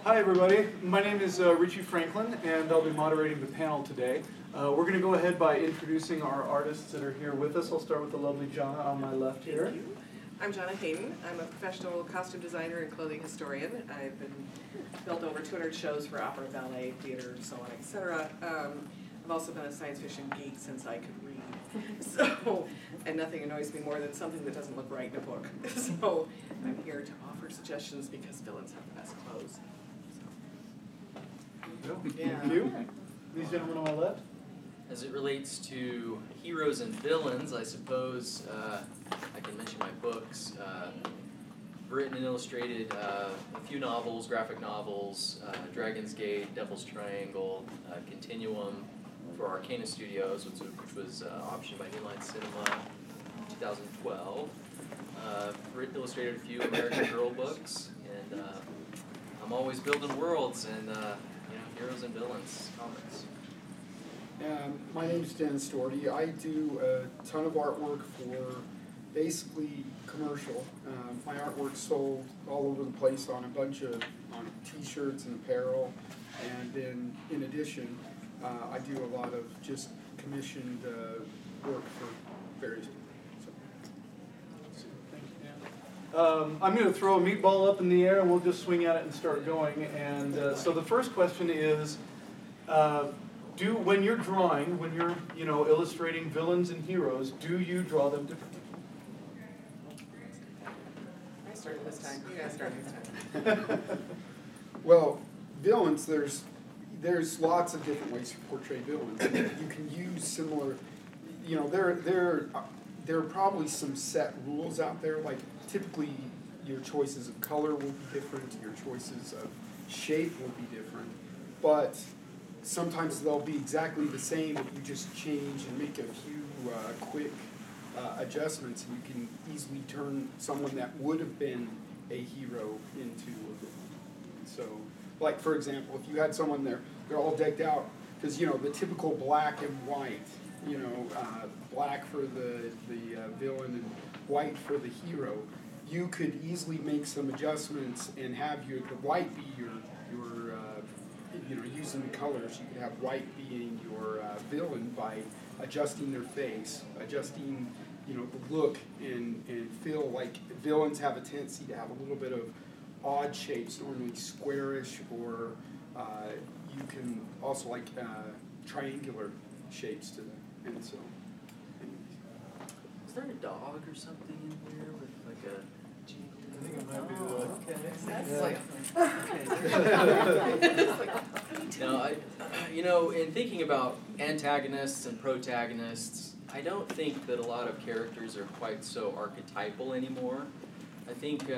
Hi everybody, my name is Richie Franklin and I'll be moderating the panel today. We're going to go ahead by introducing our artists that are here with us. I'll start with the lovely Jonna on my left here. Thank you. I'm Jonna Hayden. I'm a professional costume designer and clothing historian. I've built over 200 shows for opera, ballet, theater, so on, etc. I've also been a science fiction geek since I could read. So, and nothing annoys me more than something that doesn't look right in a book. So I'm here to offer suggestions because villains have the best clothes. Yeah. Thank you. These gentlemen on my left. As it relates to heroes and villains, I suppose I can mention my books. Written and illustrated a few novels, graphic novels, Dragon's Gate, Devil's Triangle, Continuum for Arcana Studios, which was optioned by New Line Cinema in 2012. Written and illustrated a few American Girl books, and I'm always building worlds and heroes and villains comics. My name is Dennis Dorrity. I do a ton of artwork for basically commercial. My artwork's sold all over the place on a bunch of t-shirts and apparel, and then in addition I do a lot of just commissioned work for various people. I'm going to throw a meatball up in the air and we'll just swing at it and start going. And so the first question is, when you're drawing, when you're illustrating villains and heroes, do you draw them differently? I started this time. You guys start next time. Well, villains, there's lots of different ways to portray villains. You can use similar, there are probably some set rules out there. Like typically, your choices of color will be different. Your choices of shape will be different, but sometimes they'll be exactly the same, but you just change and make a few quick adjustments, and you can easily turn someone that would have been a hero into a villain. So, like for example, if you had someone they're all decked out, because the typical black and white, black for the villain and white for the hero, you could easily make some adjustments and have the white be your using the colors. You could have white being your villain by adjusting their face, adjusting the look and feel. Like villains have a tendency to have a little bit of odd shapes, normally squarish, or you can also like triangular shapes to them. And so, Is there a dog or something in here with like a... I think it might be No, in thinking about antagonists and protagonists, I don't think that a lot of characters are quite so archetypal anymore. I think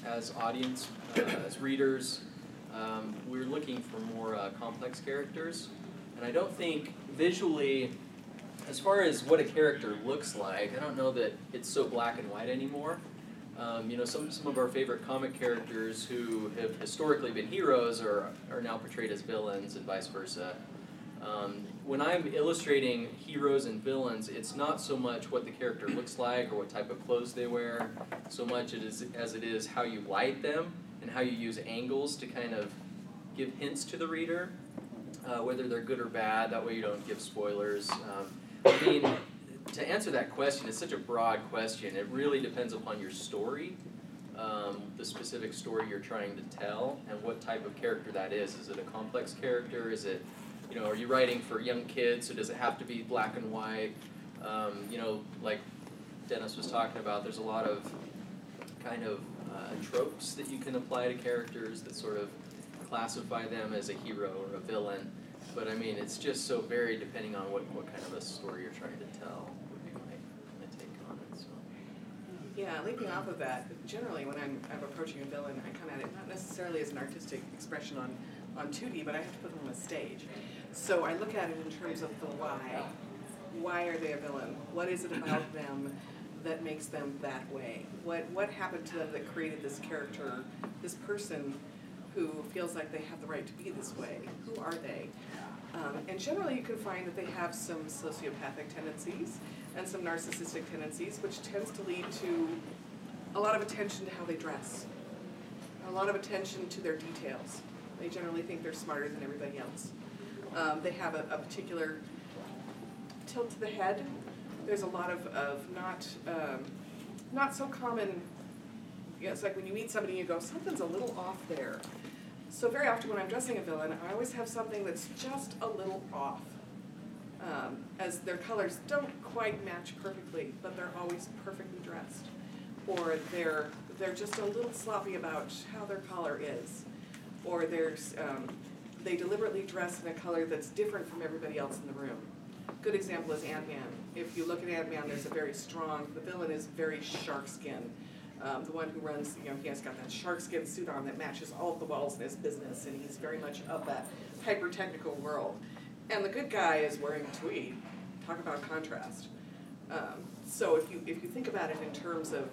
as audience, as readers, we're looking for more complex characters. And I don't think visually, as far as what a character looks like, I don't know that it's so black and white anymore. Some of our favorite comic characters who have historically been heroes are now portrayed as villains and vice versa. When I'm illustrating heroes and villains, it's not so much what the character looks like or what type of clothes they wear, so much as it is how you light them and how you use angles to kind of give hints to the reader, whether they're good or bad. That way you don't give spoilers. To answer that question, it's such a broad question. It really depends upon your story, the specific story you're trying to tell, and what type of character that is. Is it a complex character? Is it, are you writing for young kids, so does it have to be black and white? Like Dennis was talking about, there's a lot of kind of tropes that you can apply to characters that sort of classify them as a hero or a villain. But it's just so varied depending on what kind of a story you're trying to tell would be my take on it. So. Yeah, leaping off of that, generally when I'm approaching a villain, I come at it not necessarily as an artistic expression on 2D, but I have to put them on a stage. So I look at it in terms of the why. Why are they a villain? What is it about them that makes them that way? What happened to them that created this character, this person who feels like they have the right to be this way? Who are they? And generally you can find that they have some sociopathic tendencies and some narcissistic tendencies, which tends to lead to a lot of attention to how they dress, a lot of attention to their details. They generally think they're smarter than everybody else. They have a particular tilt to the head. There's a lot of not so common, it's like when you meet somebody and you go, something's a little off there. So very often when I'm dressing a villain, I always have something that's just a little off. As their colors don't quite match perfectly, but they're always perfectly dressed. Or they're just a little sloppy about how their collar is. Or they deliberately dress in a color that's different from everybody else in the room. Good example is Ant-Man. If you look at Ant-Man, there's a very strong, the villain is very shark skin. The one who runs, he has got that shark skin suit on that matches all of the walls in his business, and he's very much of that hyper-technical world. And the good guy is wearing tweed. Talk about contrast. So if you think about it in terms of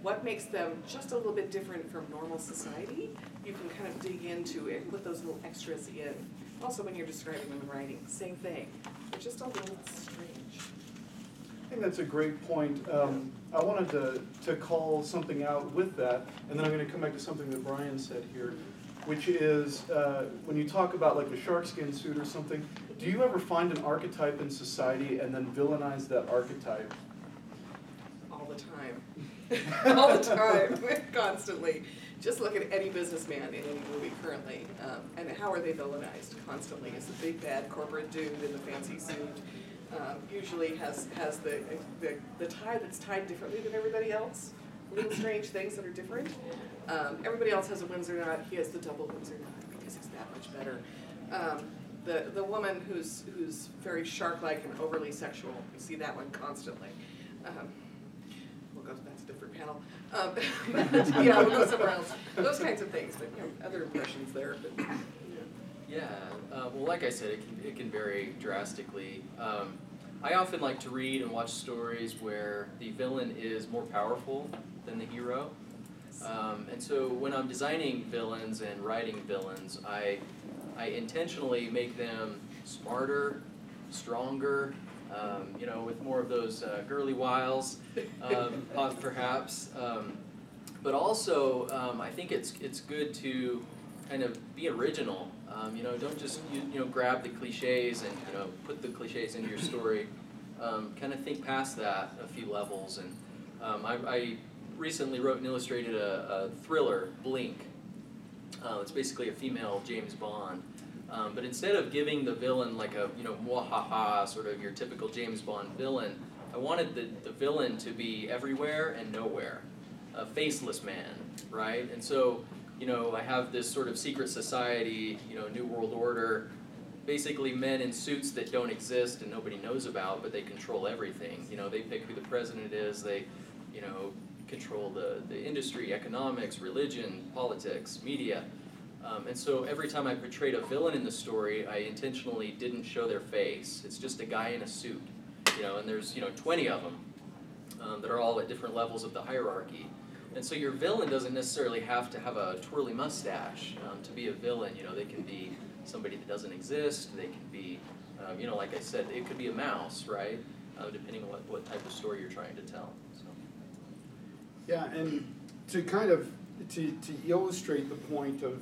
what makes them just a little bit different from normal society, you can kind of dig into it and put those little extras in. Also when you're describing them in writing, same thing. They're just a little strange. I think that's a great point. I wanted to call something out with that, and then I'm going to come back to something that Brian said here, which is when you talk about like a sharkskin suit or something, do you ever find an archetype in society and then villainize that archetype? All the time. All the time. Constantly. Just look at any businessman in any movie currently, and how are they villainized constantly? Is the big bad corporate dude in the fancy suit usually has the tie that's tied differently than everybody else. Little strange things that are different. Everybody else has a Windsor knot. He has the double Windsor knot because it's that much better. The woman who's very shark-like and overly sexual, you see that one constantly. We'll go, that's a different panel. Yeah, we'll go somewhere else. Those kinds of things, but other impressions there. But, Yeah, well, like I said, it can vary drastically. I often like to read and watch stories where the villain is more powerful than the hero. And so when I'm designing villains and writing villains, I intentionally make them smarter, stronger, with more of those girly wiles, perhaps. But also, I think it's good to kind of be original. Don't just grab the cliches and put the cliches into your story. Kind of think past that a few levels. And I recently wrote and illustrated a thriller, Blink. It's basically a female James Bond. But instead of giving the villain like a mwahaha, sort of your typical James Bond villain, I wanted the villain to be everywhere and nowhere, a faceless man, right? And so I have this sort of secret society, New World Order, basically men in suits that don't exist and nobody knows about, but they control everything. They pick who the president is, they, control the industry, economics, religion, politics, media. And so every time I portrayed a villain in the story, I intentionally didn't show their face. It's just a guy in a suit, and there's, 20 of them that are all at different levels of the hierarchy. And so your villain doesn't necessarily have to have a twirly mustache to be a villain. They can be somebody that doesn't exist. They can be, like I said, it could be a mouse, right? Depending on what type of story you're trying to tell. So. Yeah, and to kind of to illustrate the point of,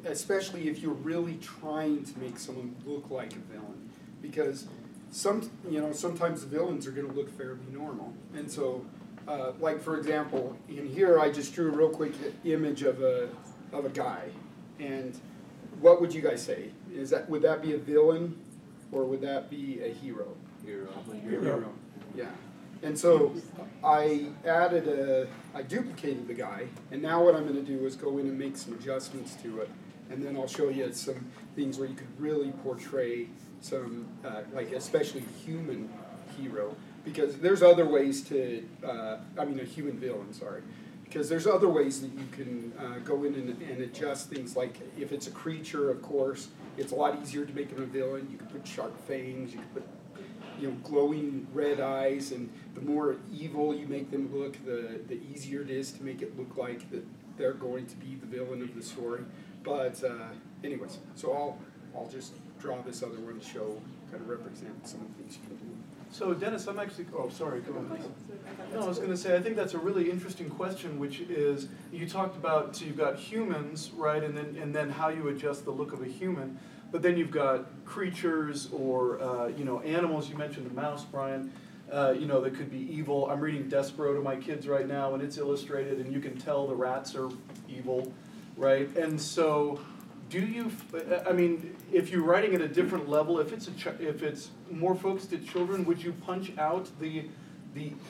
especially if you're really trying to make someone look like a villain, because sometimes the villains are going to look fairly normal, and so. Like for example, in here I just drew a real quick image of a guy, and what would you guys say? Would that be a villain, or would that be a hero? Hero. Yeah. And so I duplicated the guy, and now what I'm going to do is go in and make some adjustments to it, and then I'll show you some things where you could really portray some, like especially human hero. Because there's other ways to, a human villain, sorry. Because there's other ways that you can go in and adjust things, like if it's a creature, of course, it's a lot easier to make him a villain. You can put sharp fangs, you can put, glowing red eyes, and the more evil you make them look, the easier it is to make it look like that they're going to be the villain of the story. But anyways, so I'll just draw this other one to show, kind of represent some of the things you can do. So Dennis, I'm actually, oh, sorry, go ahead. No, I was going to say, I think that's a really interesting question, which is, you talked about, so you've got humans, right, and then how you adjust the look of a human, but then you've got creatures or, animals. You mentioned a mouse, Brian, that could be evil. I'm reading Despero to my kids right now, and it's illustrated, and you can tell the rats are evil, right? And so, if you're writing at a different level, if it's more focused at children, would you punch out the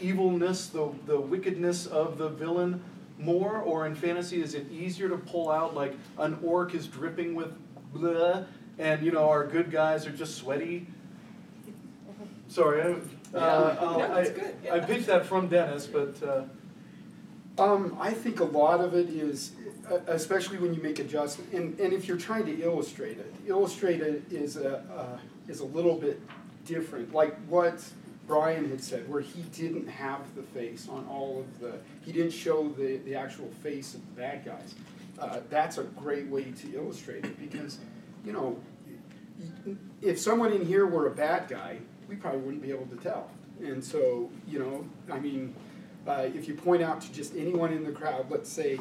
evilness, the wickedness of the villain more? Or in fantasy, is it easier to pull out, like an orc is dripping with bleh, and our good guys are just sweaty? Sorry, that's good. Yeah. I pitched that from Dennis, but I think a lot of it is, especially when you make adjustments, and if you're trying to illustrate it is a little bit different. Like what Brian had said, where he didn't have the face on he didn't show the actual face of the bad guys. That's a great way to illustrate it, because, if someone in here were a bad guy, we probably wouldn't be able to tell. And so, if you point out to just anyone in the crowd, let's say,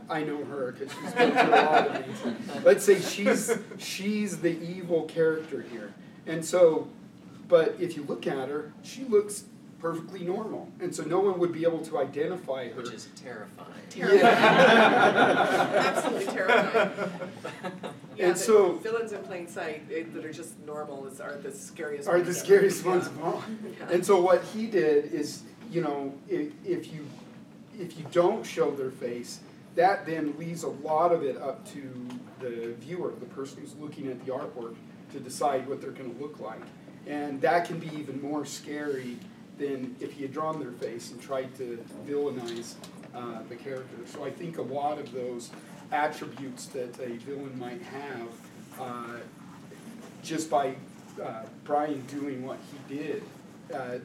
I know her because she's been through a lot of things. Let's say she's the evil character here. And so, but if you look at her, she looks perfectly normal. And so no one would be able to identify her. Which is terrifying. Absolutely terrifying. Yeah, And so villains in plain sight that are just normal are the scariest are ones the ever. scariest Yeah. ones of all. Yeah. And so what he did is, if you don't show their face, that then leaves a lot of it up to the viewer, the person who's looking at the artwork, to decide what they're going to look like. And that can be even more scary than if he had drawn their face and tried to villainize the character. So I think a lot of those attributes that a villain might have, just by Brian doing what he did,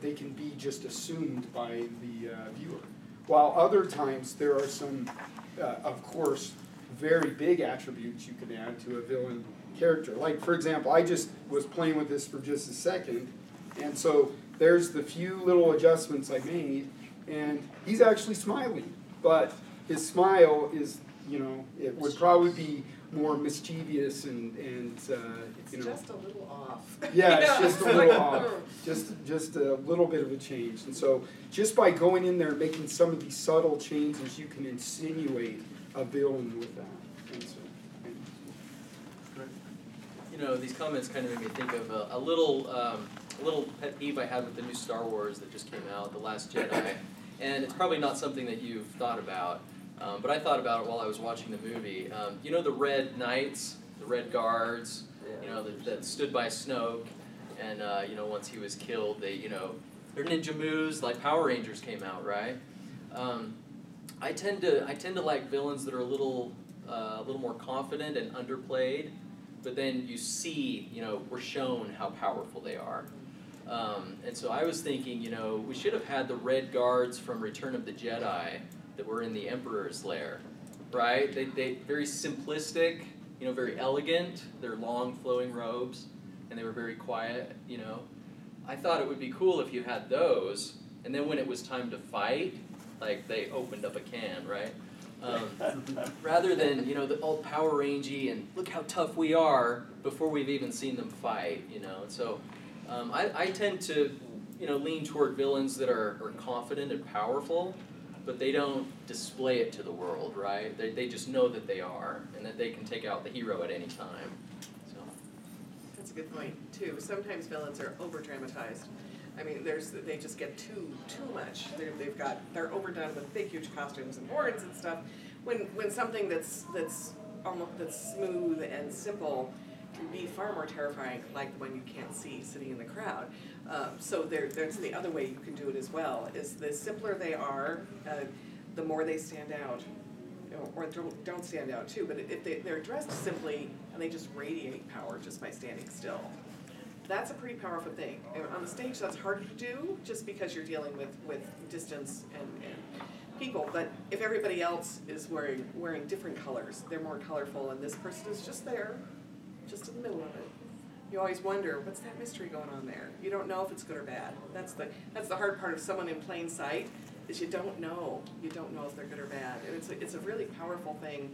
they can be just assumed by the viewer. While other times there are some, of course, very big attributes you can add to a villain character. Like, for example, I just was playing with this for just a second, and so there's the few little adjustments I made, and he's actually smiling, but his smile is, it would probably be more mischievous and It's just a little off. yeah, it's just a little like, off, just a little bit of a change. And so just by going in there and making some of these subtle changes, you can insinuate a villain with that. And so, These comments kind of made me think of a little pet peeve I had with the new Star Wars that just came out, The Last Jedi. And it's probably not something that you've thought about, but I thought about it while I was watching the movie. The Red Knights, the Red Guards, that stood by Snoke, and once he was killed, they're ninja moves, like Power Rangers came out, right? I tend to like villains that are a little more confident and underplayed, but then you see, we're shown how powerful they are. And so I was thinking, we should have had the Red Guards from Return of the Jedi that were in the Emperor's lair, right? They very simplistic, very elegant. They're long flowing robes, and they were very quiet, I thought it would be cool if you had those, and then when it was time to fight, like they opened up a can, right? Rather than, the old Power Rangey and look how tough we are before we've even seen them fight, So I tend to, lean toward villains that are confident and powerful, but they don't display it to the world, right? They just know that they are, and that they can take out the hero at any time. So. That's a good point, too. Sometimes villains are over-dramatized. I mean, they just get too much. They're overdone with big, huge costumes and horns and stuff. When something that's smooth and simple can be far more terrifying, like the one you can't see sitting in the crowd. So there's the other way you can do it as well. Is the simpler they are, the more they stand out, or don't stand out too. But if they're dressed simply and they just radiate power just by standing still, that's a pretty powerful thing. And on the stage, that's harder to do, just because you're dealing with distance and people. But if everybody else is wearing different colors, they're more colorful, and this person is just there, just in the middle of it. you always wonder, what's that mystery going on there? You don't know if it's good or bad. That's the hard part of someone in plain sight, is you don't know. You don't know if they're good or bad. And it's a really powerful thing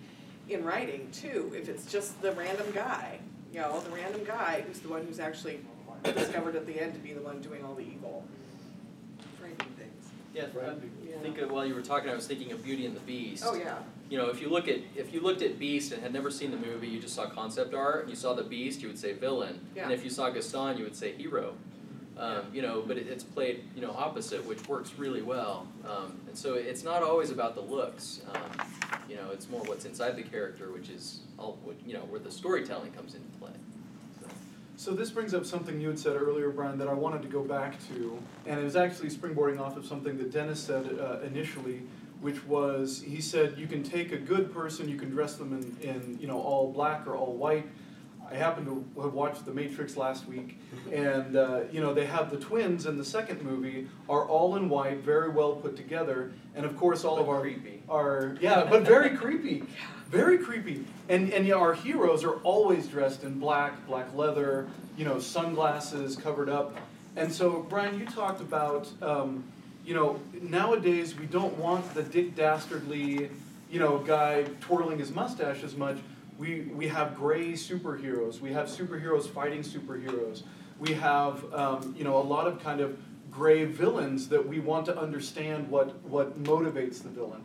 in writing too, if it's just the random guy. You know, the random guy who's the one who's actually discovered at the end to be the one doing all the evil, frightening things. Yeah, I think while you were talking, I was thinking of Beauty and the Beast. Oh yeah. You know, if you looked at Beast and had never seen the movie, you just saw concept art, and you saw the Beast, you would say villain. Yeah. And if you saw Gaston, you would say hero. You know, but it's played, you know, opposite, which works really well. And so it's not always about the looks. You know, it's more what's inside the character, which is all, you know, where the storytelling comes into play. So this brings up something you had said earlier, Brian, that I wanted to go back to, and it was actually springboarding off of something that Dennis said initially, which was, he said you can take a good person, you can dress them in you know, all black or all white. I happened to have watched The Matrix last week, and you know, they have the twins in the second movie are all in white, very well put together, and of course all of our creepy. Yeah, but very creepy, very creepy. And yeah, our heroes are always dressed in black leather, you know, sunglasses covered up. And so, Brian, you talked about, you know, nowadays we don't want the Dick Dastardly, you know, guy twirling his mustache as much. We have gray superheroes. We have superheroes fighting superheroes. We have, you know, a lot of kind of gray villains that we want to understand what motivates the villain.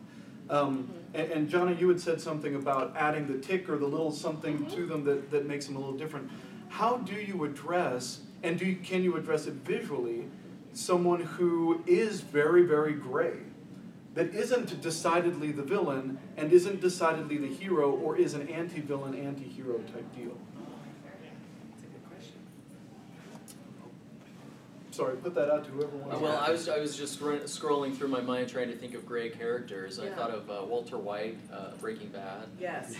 And Jonna, you had said something about adding the tick or the little something to them that makes them a little different. How do you address, and can you address it visually, someone who is very, very gray, that isn't decidedly the villain and isn't decidedly the hero, or is an anti-villain, anti-hero type deal? That's a good question. Sorry, put that out to whoever wants. Well, I was just scrolling through my mind trying to think of gray characters. I Yeah. thought of Walter White, Breaking Bad. Yes.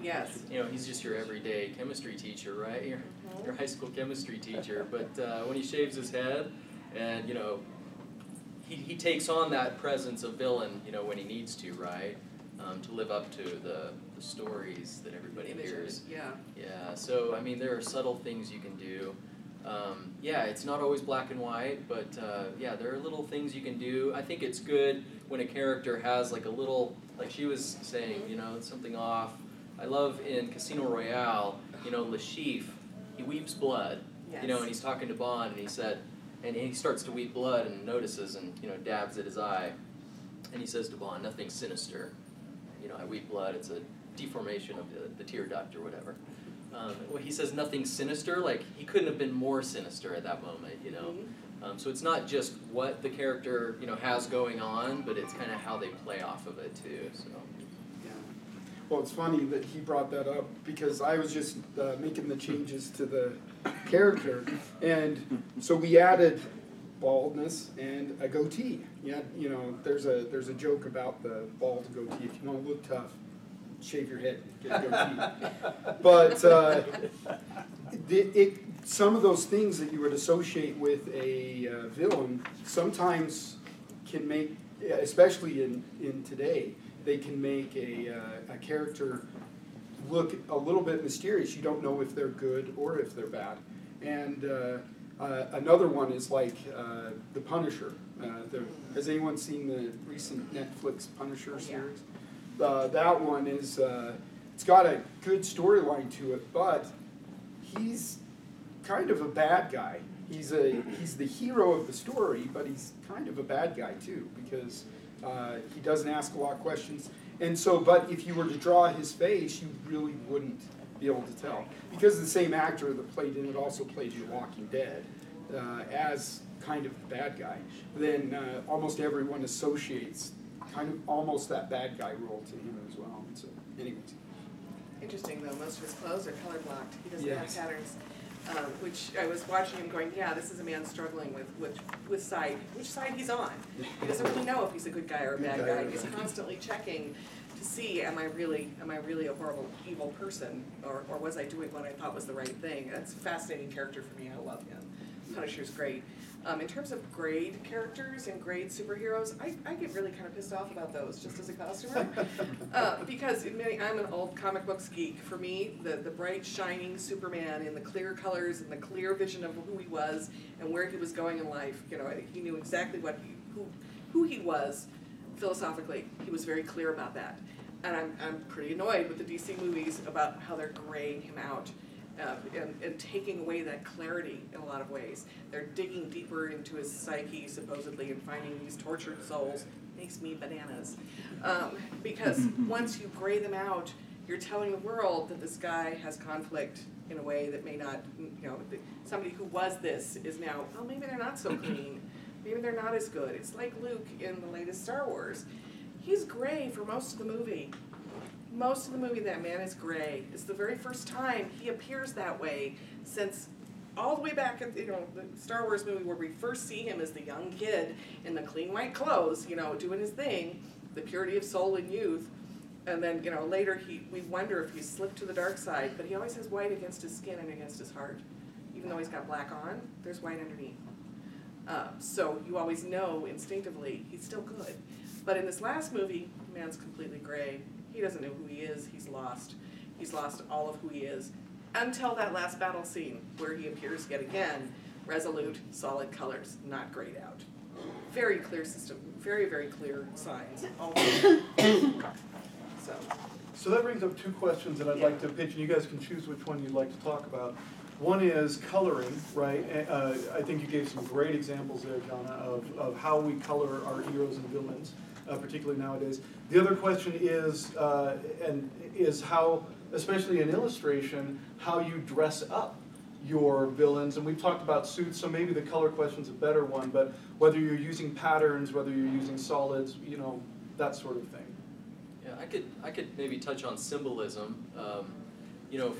Yes. You know, he's just your everyday chemistry teacher, right? Your high school chemistry teacher. But when he shaves his head, and you know, he takes on that presence of villain, you know, when he needs to, right? To live up to the stories that everybody hears. Yeah. Yeah. So I mean, there are subtle things you can do. Yeah, it's not always black and white, but yeah, there are little things you can do. I think it's good when a character has like a little, like she was saying, you know, something off. I love in Casino Royale, you know, Le Chiffre, he weeps blood, you know, and he's talking to Bond, and he said, and he starts to weep blood and notices and, you know, dabs at his eye, and he says to Bond, nothing sinister, you know, I weep blood, it's a deformation of the tear duct or whatever. Well, he says nothing sinister, like he couldn't have been more sinister at that moment, you know. So it's not just what the character, you know, has going on, but it's kind of how they play off of it too. So. Yeah. Well, it's funny that he brought that up because I was just making the changes to the character, and so we added baldness and a goatee. Yeah, you know, there's a joke about the bald goatee. If you want to look tough, shave your head, get a goatee. But some of those things that you would associate with a villain sometimes can make, especially in today, they can make a character look a little bit mysterious. You don't know if they're good or if they're bad. And another one is like The Punisher. Has anyone seen the recent Netflix Punisher series? That one is, it's got a good storyline to it, but he's kind of a bad guy. He's the hero of the story, but he's kind of a bad guy too, because he doesn't ask a lot of questions. And so, but if you were to draw his face, you really wouldn't be able to tell. Because the same actor that played in it also played in The Walking Dead as kind of the bad guy. Then almost everyone associates kind of almost that bad guy role to him as well. So, anyways. Interesting though, most of his clothes are color blocked. He doesn't Yes. have patterns. Which I was watching him going, yeah, this is a man struggling with which side he's on. He doesn't really know if he's a good guy or a bad guy. He's constantly checking to see, am I really a horrible, evil person, or was I doing what I thought was the right thing? That's a fascinating character for me. I love him. Punisher's great. In terms of grade characters and grade superheroes, I get really kind of pissed off about those, just as a costumer. Because I'm an old comic books geek. For me, the bright, shining Superman in the clear colors and the clear vision of who he was and where he was going in life, he knew exactly who he was philosophically. He was very clear about that. And I'm pretty annoyed with the DC movies about how they're graying him out. And taking away that clarity in a lot of ways. They're digging deeper into his psyche, supposedly, and finding these tortured souls. Makes me bananas. Because once you gray them out, you're telling the world that this guy has conflict in a way that may not, somebody who was this is now, well, maybe they're not so clean. Maybe they're not as good. It's like Luke in the latest Star Wars. He's gray for most of the movie. Most of the movie, that man is gray. It's the very first time he appears that way since all the way back at the Star Wars movie where we first see him as the young kid in the clean white clothes, doing his thing, the purity of soul and youth. And then, later we wonder if he slipped to the dark side, but he always has white against his skin and against his heart. Even though he's got black on, there's white underneath. So you always know instinctively he's still good. But in this last movie, the man's completely gray. He doesn't know who he is. He's lost. He's lost all of who he is until that last battle scene where he appears yet again, resolute, solid colors, not grayed out. Very clear system, very, very clear signs. So that brings up two questions that I'd like to pitch, and you guys can choose which one you'd like to talk about. One is coloring, right? I think you gave some great examples there, Jonna, of how we color our heroes and villains, particularly nowadays. The other question is how, especially in illustration, how you dress up your villains. And we've talked about suits, so maybe the color question's a better one, but whether you're using patterns, whether you're using solids, that sort of thing. Yeah, I could maybe touch on symbolism.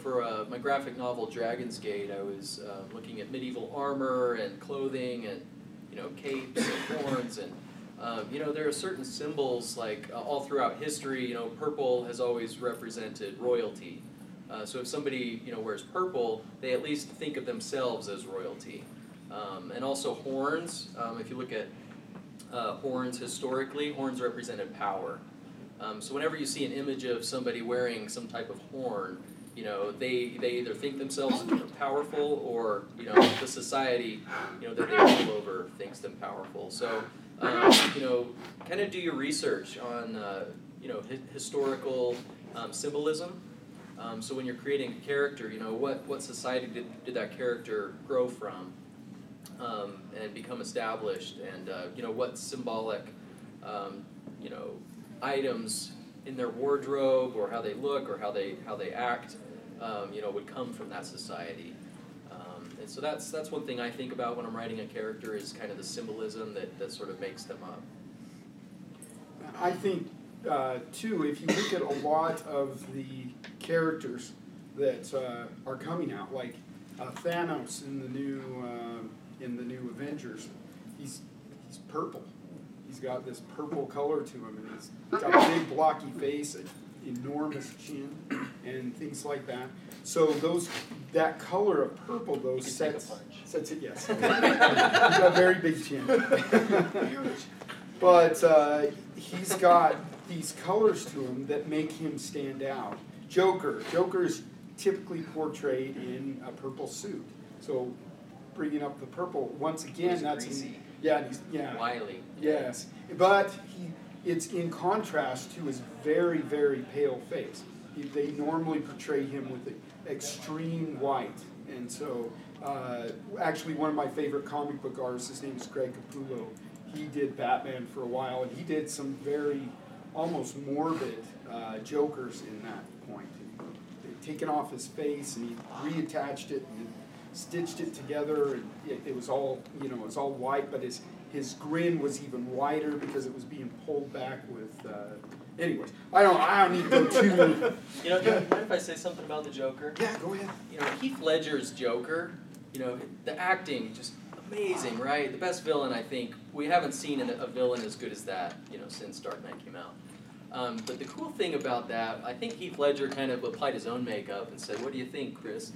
For my graphic novel Dragon's Gate, I was looking at medieval armor and clothing and capes and horns and there are certain symbols like all throughout history. Purple has always represented royalty. So if somebody wears purple, they at least think of themselves as royalty. And also horns. If you look at horns historically, horns represented power. So whenever you see an image of somebody wearing some type of horn, they either think themselves powerful or the society that they rule over thinks them powerful. So kind of do your research on historical symbolism. So when you're creating a character, what society did that character grow from and become established, and what symbolic items in their wardrobe or how they look or how they act would come from that society. And so that's one thing I think about when I'm writing a character is kind of the symbolism that sort of makes them up. I think, too, if you look at a lot of the characters that are coming out, like Thanos in the new Avengers, he's purple. He's got this purple color to him, and he's got a big blocky face, an enormous chin, and things like that. So that color of purple, sets it, yes. He's got a very big chin. But he's got these colors to him that make him stand out. Joker is typically portrayed in a purple suit. So bringing up the purple, once again, that's... Greasy. Yeah. Wily. Yes, but it's in contrast to his very, very pale face. They normally portray him with extreme white, and so actually one of my favorite comic book artists, his name is Greg Capullo. He did Batman for a while, and he did some very almost morbid Jokers in that point. They'd taken off his face, and he reattached it and stitched it together, and it was all white, but his grin was even wider because it was being pulled back with. Anyways, I don't need to go too. Do you mind if I say something about the Joker? Yeah, go ahead. Heath Ledger's Joker. The acting just amazing, right? The best villain I think we haven't seen a villain as good as that. Since Dark Knight came out. But the cool thing about that, I think Heath Ledger kind of applied his own makeup and said, "What do you think, Chris?"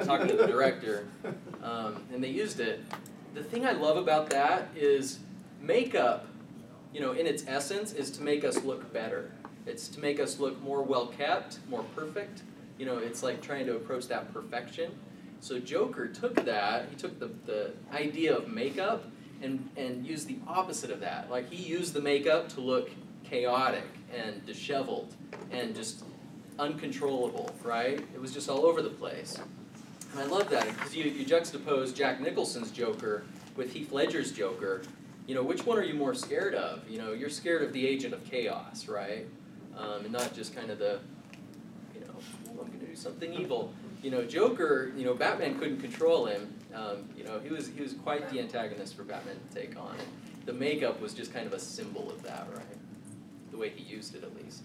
talking to the director, and they used it. The thing I love about that is makeup, in its essence, is to make us look better. It's to make us look more well-kept, more perfect. It's like trying to approach that perfection. So Joker took that, he took the idea of makeup and used the opposite of that. Like, he used the makeup to look chaotic and disheveled and just uncontrollable, right? It was just all over the place. And I love that, because you juxtapose Jack Nicholson's Joker with Heath Ledger's Joker. Which one are you more scared of? You're scared of the agent of chaos, right? And not just kind of the, I'm going to do something evil. Joker, Batman couldn't control him. He was quite the antagonist for Batman to take on. And the makeup was just kind of a symbol of that, right? The way he used it, at least.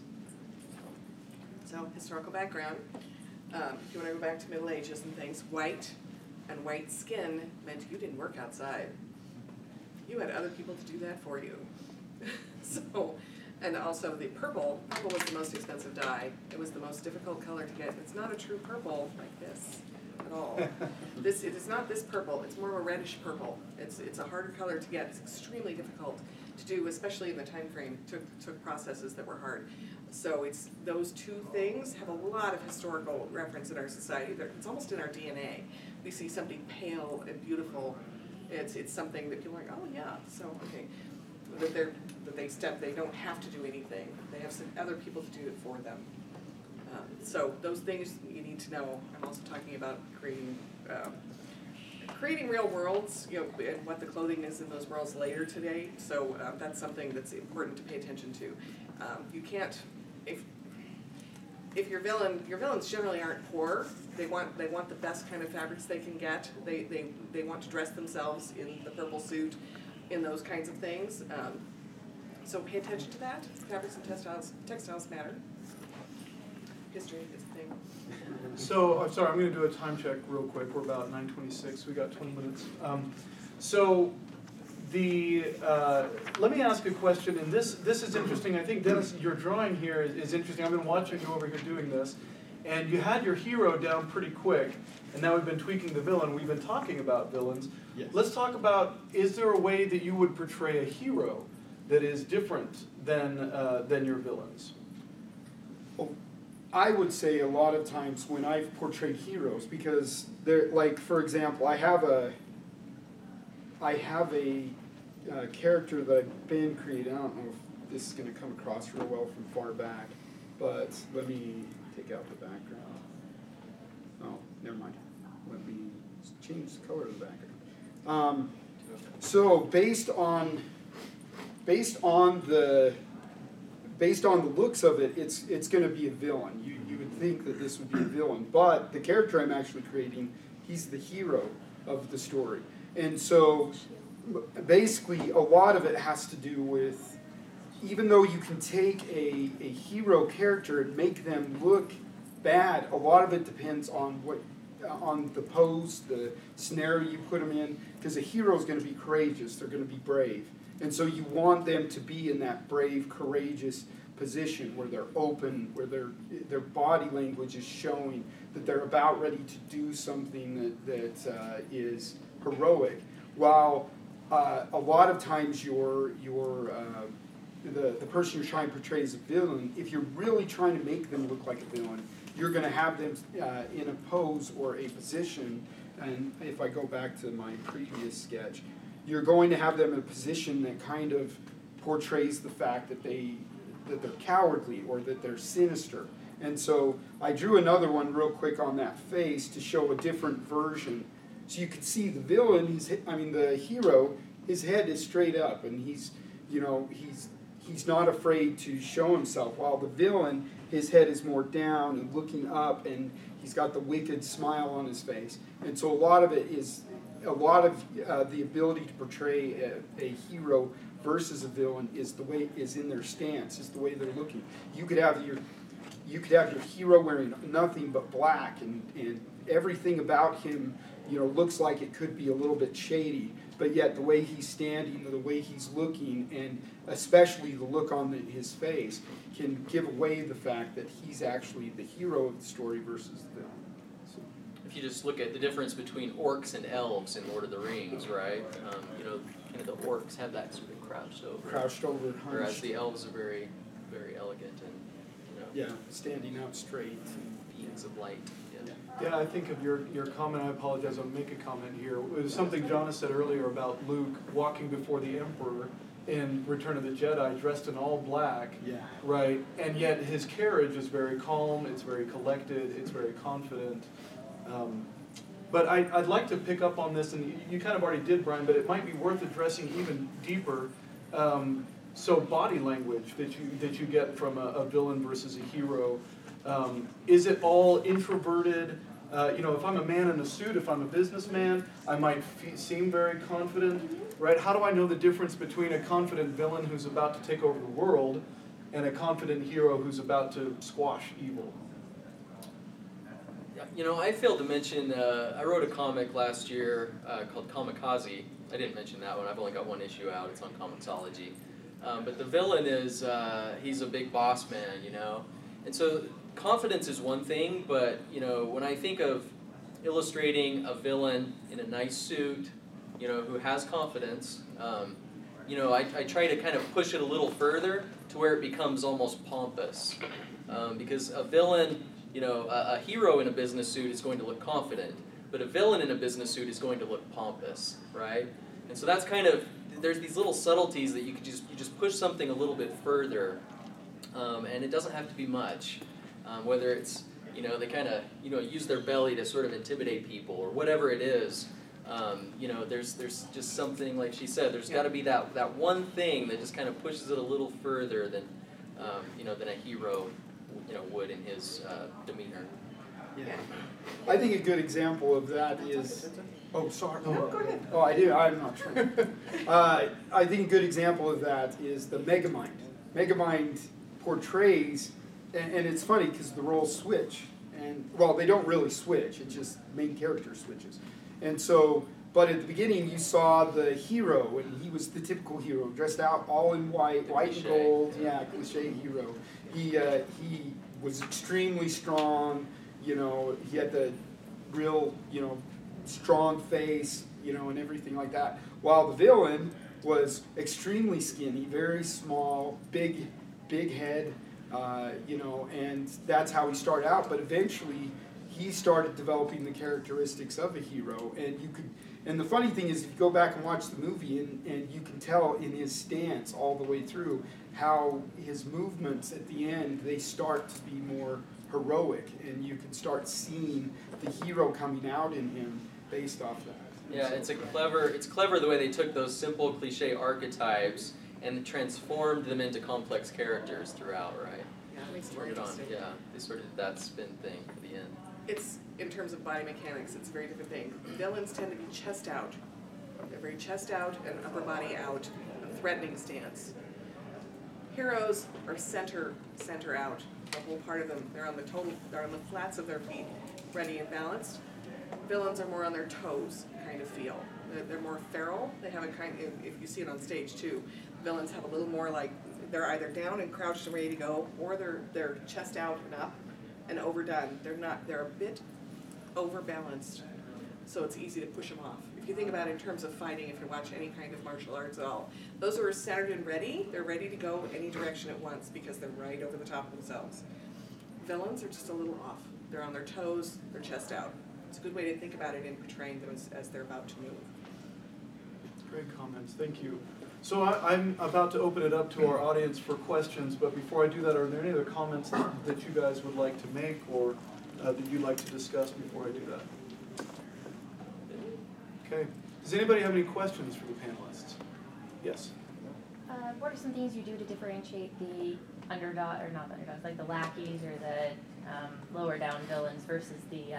So, historical background. If you want to go back to Middle Ages and things, white and white skin meant you didn't work outside. You had other people to do that for you. And also the purple was the most expensive dye. It was the most difficult color to get. It's not a true purple like this at all. It is not this purple, it's more of a reddish purple. It's a harder color to get. It's extremely difficult to do, especially in the time frame. Took processes that were hard. So it's those two things have a lot of historical reference in our society. It's almost in our DNA. We see something pale and beautiful. It's something that people are like, oh yeah, so okay. They don't have to do anything. They have some other people to do it for them. So those things you need to know. I'm also talking about creating real worlds, and what the clothing is in those worlds later today. So that's something that's important to pay attention to. You can't, if your villains generally aren't poor. They want the best kind of fabrics they can get. They want to dress themselves in the purple suit, in those kinds of things. So pay attention to that. Fabrics and textiles matter. History is a thing. So, I'm sorry, I'm going to do a time check real quick. We're about 9:26. We got 20 minutes. Let me ask a question, and this is interesting. I think, Dennis, your drawing here is interesting. I've been watching you over here doing this, and you had your hero down pretty quick, and now we've been tweaking the villain. We've been talking about villains. Yes. Let's talk about, is there a way that you would portray a hero that is different than your villains? Well, I would say a lot of times when I've portrayed heroes, because they're like, for example, I have a character that I've been creating. I don't know if this is going to come across real well from far back, but let me take out the background. Oh, never mind. Let me change the color of the background. So based on the looks of it, it's going to be a villain. You would think that this would be a villain, but the character I'm actually creating, he's the hero of the story. And so basically a lot of it has to do with, even though you can take a hero character and make them look bad, a lot of it depends on on the pose, the scenario you put them in, because a hero is going to be courageous, they're going to be brave. And so you want them to be in that brave, courageous position where they're open, where their body language is showing that they're about ready to do something that is heroic. While a lot of times the person you're trying to portray as a villain, if you're really trying to make them look like a villain, you're going to have them in a pose or a position. And if I go back to my previous sketch, you're going to have them in a position that kind of portrays the fact that they're cowardly or that they're sinister. And so I drew another one real quick on that face to show a different version. So you could see the villain, the hero, his head is straight up, and he's not afraid to show himself, while the villain, his head is more down and looking up, and he's got the wicked smile on his face. And so a lot of the ability to portray a hero versus a villain is in their stance, is the way they're looking. You could have your hero wearing nothing but black, and everything about him, looks like it could be a little bit shady, but yet the way he's standing, the way he's looking, and especially the look on his face can give away the fact that he's actually the hero of the story versus the villain. So. if you just look at the difference between orcs and elves in Lord of the Rings, right? You know, kind of the orcs have that sort of crouched over, whereas hunched. the elves are very, very elegant and, you know, Yeah, standing up straight. beings of light. Yeah. Yeah, I think of your comment, I apologize, I'll make a comment here. It was something Jonna said earlier about Luke walking before the Emperor in Return of the Jedi, dressed in all black, Yeah. right? And yet his carriage is very calm, it's very collected, it's very confident. But I'd like to pick up on this, and you kind of already did, Brian, but it might be worth addressing even deeper. So body language that you get from a villain versus a hero, is it all introverted? You know, if I'm a man in a suit, if I'm a businessman, I might seem very confident, right? How do I know the difference between a confident villain who's about to take over the world and a confident hero who's about to squash evil? You know, I failed to mention, I wrote a comic last year called Kamikaze. I didn't mention that one, I've only got one issue out, it's on Comixology. But the villain is, he's a big boss man, you know? And so confidence is one thing, but, you know, when I think of illustrating a villain in a nice suit, you know, who has confidence, you know, I try to kind of push it a little further to where it becomes almost pompous. Because a villain, you know, a hero in a business suit is going to look confident, but a villain in a business suit is going to look pompous, right? And so that's kind of, there's these little subtleties that you just push something a little bit further, and it doesn't have to be much. Whether it's, you know, they kind of, you know, use their belly to sort of intimidate people or whatever it is. You know, there's just something, like she said, there's got to be that one thing that just kind of pushes it a little further than, you know, than a hero, you know, would in his demeanor. Yeah. I think a good example of that is, oh, sorry. No, go ahead. Oh, I'm not sure. I think a good example of that is the Megamind. Megamind portrays, and it's funny because the roles switch, and, well, they don't really switch, it's just main character switches. And so, but at the beginning you saw the hero, and he was the typical hero, dressed out all in white and gold, yeah, cliche hero. He was extremely strong, you know, he had the real, you know, strong face, you know, and everything like that. While the villain was extremely skinny, very small, big head, you know, and that's how he started out. But eventually, he started developing the characteristics of a hero, and you could. And the funny thing is, if you go back and watch the movie, and you can tell in his stance all the way through how his movements at the end, they start to be more heroic, and you can start seeing the hero coming out in him based off that. Yeah, it's clever the way they took those simple cliche archetypes and transformed them into complex characters throughout, right? Yeah, it makes it more interesting. Yeah, they sort of did that spin thing at the end. It's, in terms of body mechanics, it's a very different thing. Villains tend to be chest out. They're very chest out and upper body out, a threatening stance. Heroes are center out. The whole part of them, they're on the flats of their feet, ready and balanced. Villains are more on their toes kind of feel. They're more feral. They have a kind of, if you see it on stage too, villains have a little more like, they're either down and crouched and ready to go, or they're chest out and up and overdone. They're a bit overbalanced, so it's easy to push them off. If you think about it in terms of fighting, if you watch any kind of martial arts at all, those who are centered and ready, they're ready to go any direction at once because they're right over the top of themselves. Villains are just a little off. They're on their toes, they're chest out. It's a good way to think about it in portraying them as they're about to move. Great comments, thank you. So I'm about to open it up to our audience for questions, but before I do that, are there any other comments that you guys would like to make or that you'd like to discuss before I do that? Okay. Does anybody have any questions for the panelists? Yes. What are some things you do to differentiate the underdog, or not the underdogs, like the lackeys or the lower down villains versus the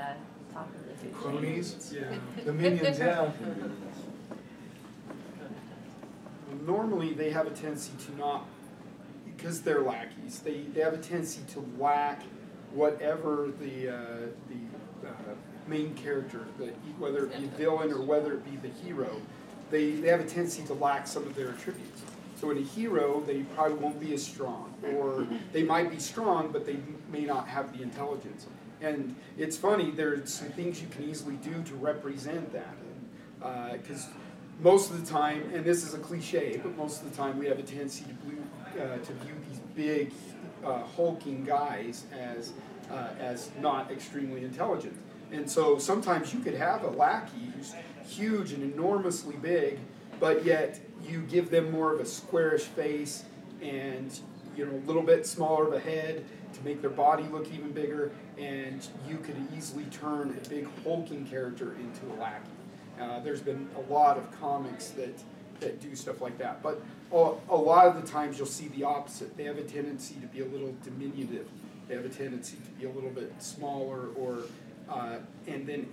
top of the food chain? Cronies? Yeah. The minions, yeah. Normally, they have a tendency to not, because they're lackeys, they have a tendency to lack whatever the main character, whether it be a villain or whether it be the hero, they have a tendency to lack some of their attributes. So in a hero, they probably won't be as strong, or they might be strong, but they may not have the intelligence. And it's funny, there's some things you can easily do to represent that. Because most of the time, and this is a cliche, but most of the time we have a tendency to view these big, hulking guys as not extremely intelligent. And so sometimes you could have a lackey who's huge and enormously big, but yet you give them more of a squarish face and a little bit smaller of a head to make their body look even bigger, and you could easily turn a big hulking character into a lackey. There's been a lot of comics that do stuff like that, but a lot of the times you'll see the opposite. They have a tendency to be a little diminutive. They have a tendency to be a little bit smaller, or and then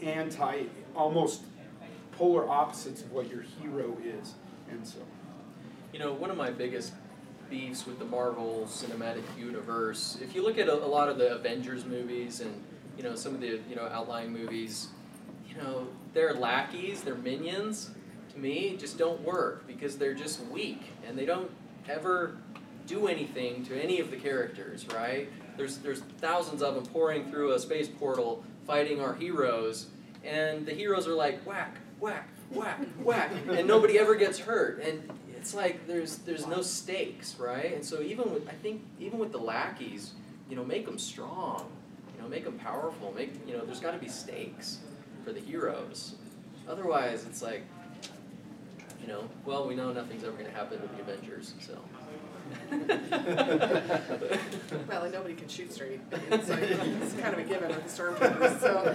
almost polar opposites of what your hero is. And so, one of my biggest beefs with the Marvel Cinematic Universe, if you look at a lot of the Avengers movies and some of the outlying movies, their lackeys, their minions, to me just don't work because they're just weak and they don't ever do anything to any of the characters, right? There's thousands of them pouring through a space portal fighting our heroes, and the heroes are like whack, whack, whack, whack, and nobody ever gets hurt. And it's like there's no stakes, right? And so even with the lackeys, make them strong, make them powerful, there's got to be stakes for the heroes. Otherwise, it's like, well, we know nothing's ever going to happen to the Avengers, so. Well, and nobody can shoot straight. It's like, it's kind of a given with the stormtroopers. So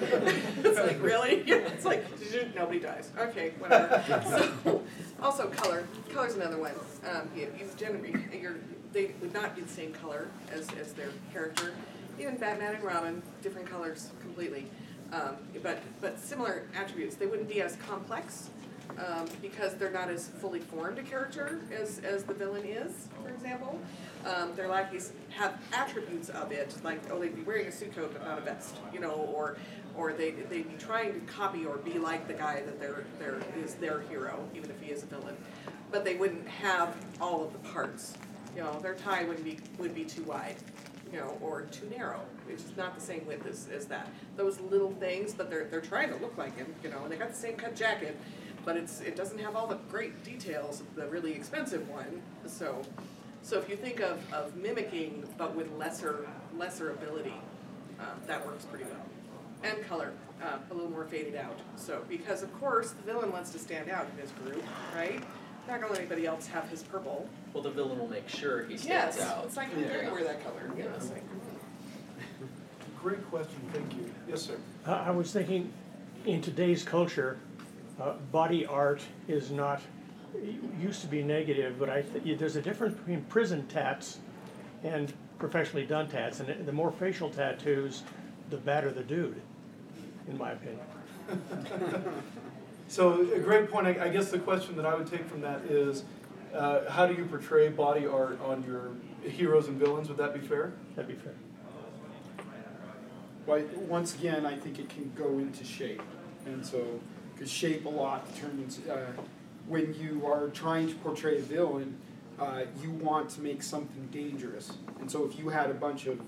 it's like, really? It's like, nobody dies. Okay, whatever. So, also color. Color's another one. They would not be the same color as their character. Even Batman and Robin, different colors completely. But similar attributes. They wouldn't be as complex. Because they're not as fully formed a character as the villain is, for example. Their lackeys have attributes of it, like, they'd be wearing a suit coat but not a vest, or they'd be trying to copy or be like the guy that is their hero, even if he is a villain. But they wouldn't have all of the parts. Their tie would be too wide, or too narrow, which is not the same width as that. Those little things, but they're trying to look like him, and they got the same cut jacket. But it doesn't have all the great details of the really expensive one. So if you think of mimicking but with lesser ability, that works pretty well. And color, a little more faded out. So because of course the villain wants to stand out in his group, right? Not gonna let anybody else have his purple. Well, the villain will make sure he stands out. It's like, I'm going to wear that color. Great question, thank you. Yes, sir. I was thinking, in today's culture, body art is not, used to be negative, but there's a difference between prison tats and professionally done tats, and the more facial tattoos, the badder the dude, in my opinion. So a great point. I guess the question that I would take from that is, how do you portray body art on your heroes and villains? Would that be fair? That'd be fair. Well, once again, I think it can go into shape, and so. Because shape a lot determines, when you are trying to portray a villain, you want to make something dangerous. And so if you had a bunch of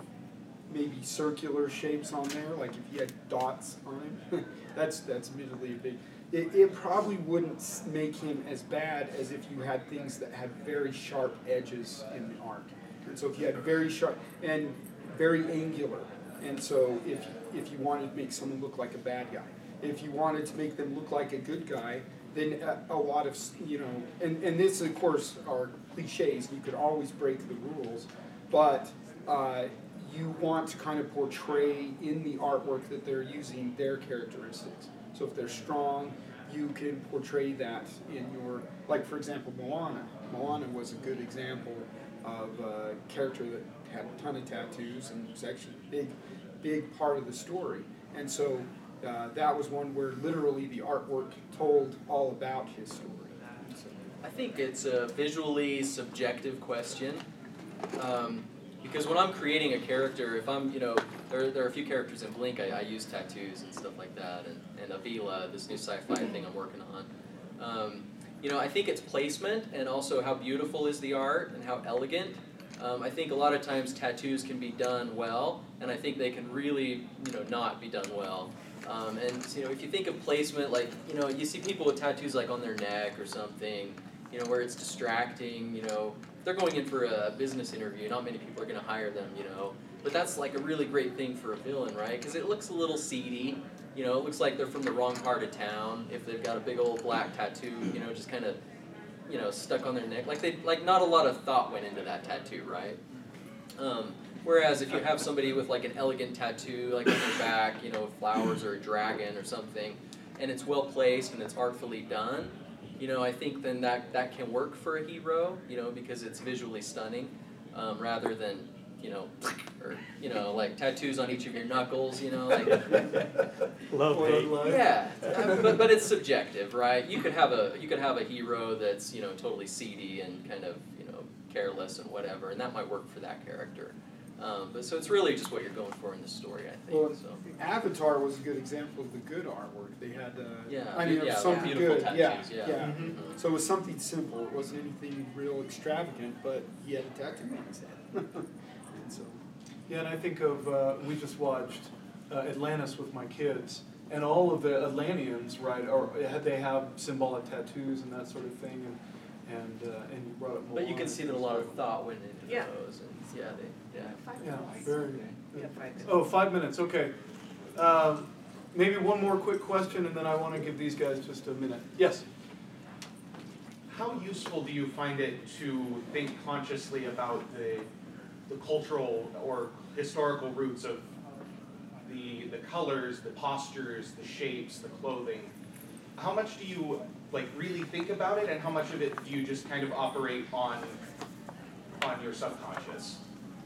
maybe circular shapes on there, like if you had dots on him, that's admittedly a big, it probably wouldn't make him as bad as if you had things that had very sharp edges in the art. And so if you had very sharp and very angular, and so if you wanted to make someone look like a bad guy, if you wanted to make them look like a good guy, then a lot of, and this of course are cliches, you could always break the rules, but you want to kind of portray in the artwork that they're using their characteristics. So if they're strong, you can portray that in your, like for example, Moana. Moana was a good example of a character that had a ton of tattoos and was actually a big part of the story. And so that was one where literally the artwork told all about his story. So. I think it's a visually subjective question, because when I'm creating a character, if I'm, there are a few characters in Blink I use tattoos and stuff like that, and Avila, this new sci-fi thing I'm working on. I think it's placement and also how beautiful is the art and how elegant. I think a lot of times tattoos can be done well, and I think they can really, not be done well. And if you think of placement, like, you see people with tattoos like on their neck or something, where it's distracting, if they're going in for a business interview, not many people are going to hire them, But that's like a really great thing for a villain, right? Because it looks a little seedy, it looks like they're from the wrong part of town if they've got a big old black tattoo, just kind of, stuck on their neck. Like not a lot of thought went into that tattoo, right? Whereas if you have somebody with like an elegant tattoo, like on their back, with flowers or a dragon or something, and it's well placed and it's artfully done, I think then that can work for a hero, because it's visually stunning, rather than, or, like tattoos on each of your knuckles, like. Love hate. Yeah, but it's subjective, right? You could have a hero that's, totally seedy and kind of, careless and whatever, and that might work for that character. But so it's really just what you're going for in the story, I think. Well, So. Avatar was a good example of the good artwork. They had, Yeah, something beautiful good. tattoos, Yeah. Mm-hmm. So it was something simple. It wasn't anything real extravagant, but he had a tattoo on his head. And so. Yeah, and I think of, we just watched Atlantis with my kids, and all of the Atlanteans, right, they have symbolic tattoos and that sort of thing, and you brought up Moana. But you can see that a lot of thought went into Yeah. those, and Yeah, 5 minutes. very. Yeah, 5 minutes. Oh, 5 minutes, okay. Maybe one more quick question, and then I want to give these guys just a minute. Yes? How useful do you find it to think consciously about the cultural or historical roots of the colors, the postures, the shapes, the clothing? How much do you really think about it, and how much of it do you just kind of operate on your subconscious?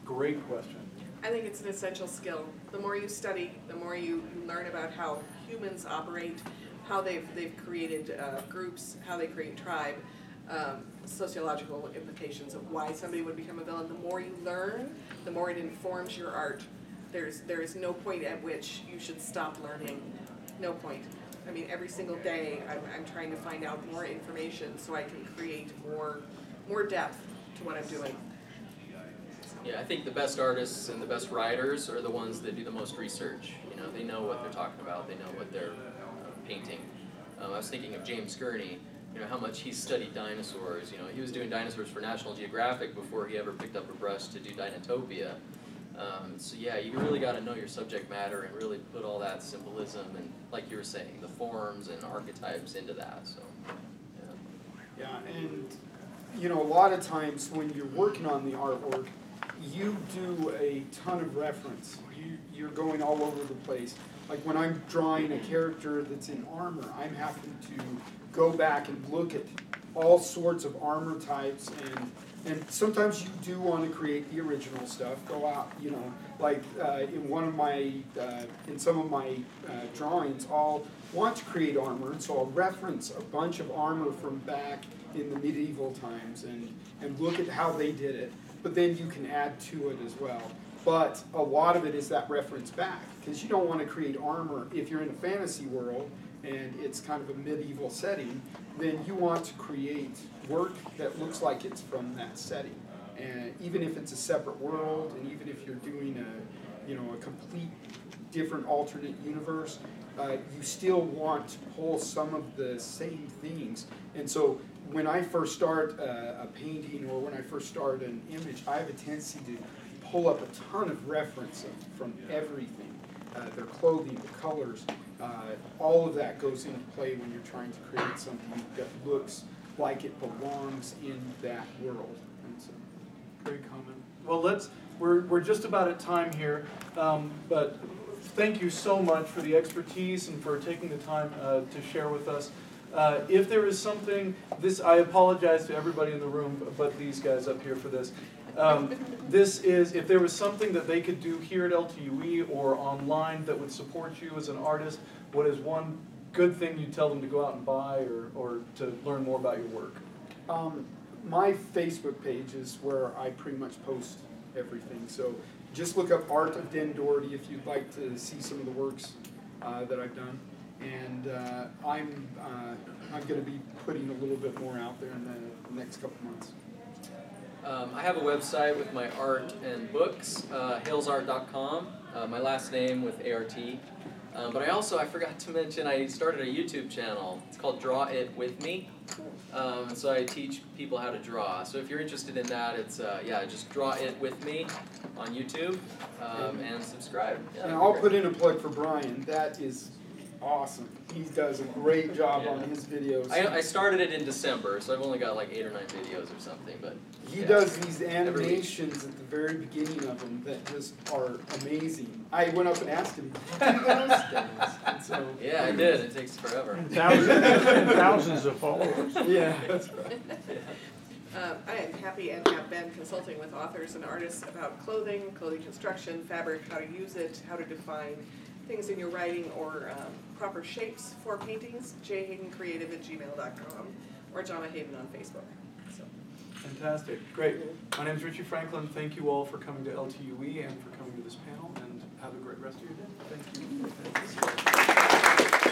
Great question. I think it's an essential skill. The more you study, the more you learn about how humans operate, how they've created groups, how they create tribe, sociological implications of why somebody would become a villain. The more you learn, the more it informs your art. There is no point at which you should stop learning. No point. I mean, every single day I'm trying to find out more information so I can create more depth to what I'm doing. Yeah, I think the best artists and the best writers are the ones that do the most research. They know what they're talking about. They know what they're painting. I was thinking of James Gurney. How much he studied dinosaurs. He was doing dinosaurs for National Geographic before he ever picked up a brush to do Dinotopia. So yeah, you really got to know your subject matter and really put all that symbolism and, like you were saying, the forms and archetypes into that. So, Yeah, and a lot of times when you're working on the artwork, you do a ton of reference. You're going all over the place. Like when I'm drawing a character that's in armor, I'm having to go back and look at all sorts of armor types, and sometimes you do want to create the original stuff. Go out, like in some of my drawings, I'll want to create armor, and so I'll reference a bunch of armor from back in the medieval times and look at how they did it. But then you can add to it as well. But a lot of it is that reference back, because you don't want to create armor if you're in a fantasy world and it's kind of a medieval setting. Then you want to create work that looks like it's from that setting, and even if it's a separate world, and even if you're doing a complete different alternate universe, you still want to pull some of the same themes. And so when I first start a painting or when I first start an image, I have a tendency to pull up a ton of reference from everything. Their clothing, the colors, all of that goes into play when you're trying to create something that looks like it belongs in that world. And so, Great comment. Well, we're just about at time here, but thank you so much for the expertise and for taking the time to share with us. If there is something, I apologize to everybody in the room, but these guys up here for this. If there was something that they could do here at LTUE or online that would support you as an artist, what is one good thing you'd tell them to go out and buy or to learn more about your work? My Facebook page is where I pretty much post everything. So just look up Art of Dorrity if you'd like to see some of the works that I've done. And I'm going to be putting a little bit more out there in the next couple months. I have a website with my art and books, halesart.com, my last name with ART. But I forgot to mention, I started a YouTube channel. It's called Draw It With Me. So I teach people how to draw. So if you're interested in that, it's, just Draw It With Me on YouTube, and subscribe. Yeah, And I'll put in a plug for Brian. That is awesome. He does a great job on his videos. I started it in December, so I've only got like 8 or 9 videos or something, but He does these animations at the very beginning of them that just are amazing. I went up and asked him, "Did you do those things?" And so, yeah, I did. It takes forever. And thousands of followers. yeah, that's right. I am happy and have been consulting with authors and artists about clothing construction, fabric, how to use it, how to define things in your writing, or proper shapes for paintings. jhaydencreative@gmail.com or Jonna Hayden on Facebook. So. Fantastic, great. My name is Richie Franklin. Thank you all for coming to LTUE and for coming to this panel, and have a great rest of your day. Thank you.